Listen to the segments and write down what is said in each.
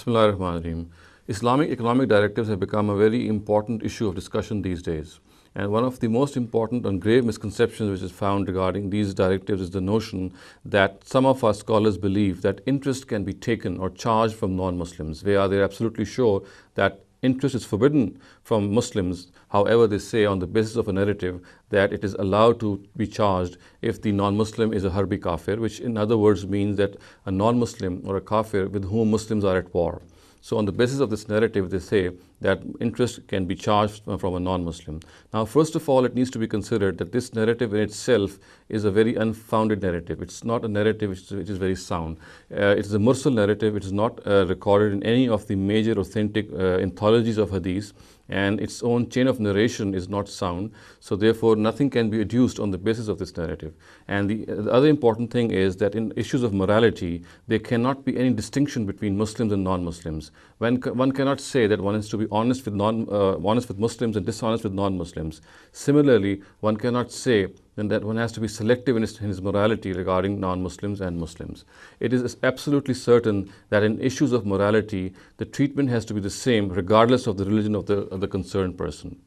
Bismillah ar-Rahman ar-Rahim. Islamic economic directives have become a very important issue of discussion these days. And one of the most important and grave misconceptions which is found regarding these directives is the notion that some of our scholars believe that interest can be taken or charged from non-Muslims. They're absolutely sure that interest is forbidden from Muslims. However, they say on the basis of a narrative that it is allowed to be charged if the non-Muslim is a harbi kafir, which in other words means that a non-Muslim or a kafir with whom Muslims are at war. So on the basis of this narrative, they say that interest can be charged from a non-Muslim. Now, first of all, it needs to be considered that this narrative in itself is a very unfounded narrative. It's not a narrative which is very sound. It is a mursal narrative. It is not recorded in any of the major authentic anthologies of hadith, and its own chain of narration is not sound. So therefore, nothing can be adduced on the basis of this narrative. And the other important thing is that in issues of morality, there cannot be any distinction between Muslims and non-Muslims. One cannot say that one is to be honest with Muslims and dishonest with non-Muslims. Similarly, one cannot say then that one has to be selective in his morality regarding non-Muslims and Muslims. It is absolutely certain that in issues of morality, the treatment has to be the same regardless of the religion of the concerned person.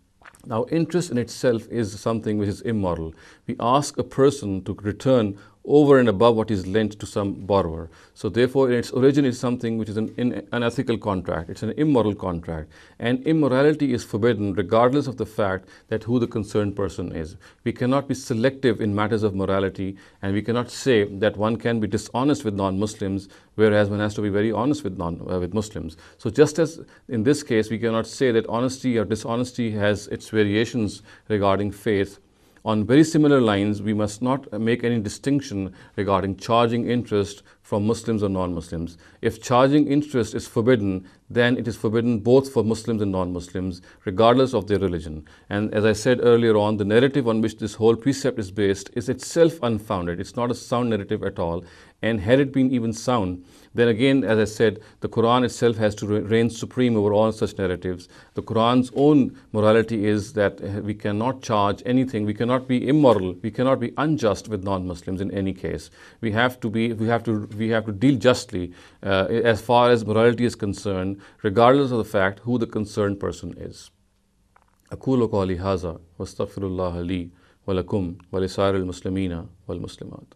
Now, interest in itself is something which is immoral. We ask a person to return over and above what is lent to some borrower. So therefore, in its origin is something which is an unethical contract. It's an immoral contract. And immorality is forbidden regardless of the fact that who the concerned person is. We cannot be selective in matters of morality, and we cannot say that one can be dishonest with non-Muslims, whereas one has to be very honest with Muslims. So just as in this case, we cannot say that honesty or dishonesty has its variations regarding faith. On very similar lines, we must not make any distinction regarding charging interest from Muslims or non-Muslims. If charging interest is forbidden, then it is forbidden both for Muslims and non-Muslims, regardless of their religion. And as I said earlier on, the narrative on which this whole precept is based is itself unfounded. It's not a sound narrative at all. And had it been even sound, then again, as I said, the Quran itself has to reign supreme over all such narratives. The Quran's own morality is that we cannot charge anything. We cannot be immoral. We cannot be unjust with non-Muslims in any case. We have to deal justly as far as morality is concerned, regardless of the fact who the concerned person is. أقول قولي هذا واستغفر الله لي ولكم ولسائر المسلمين والمسلمات.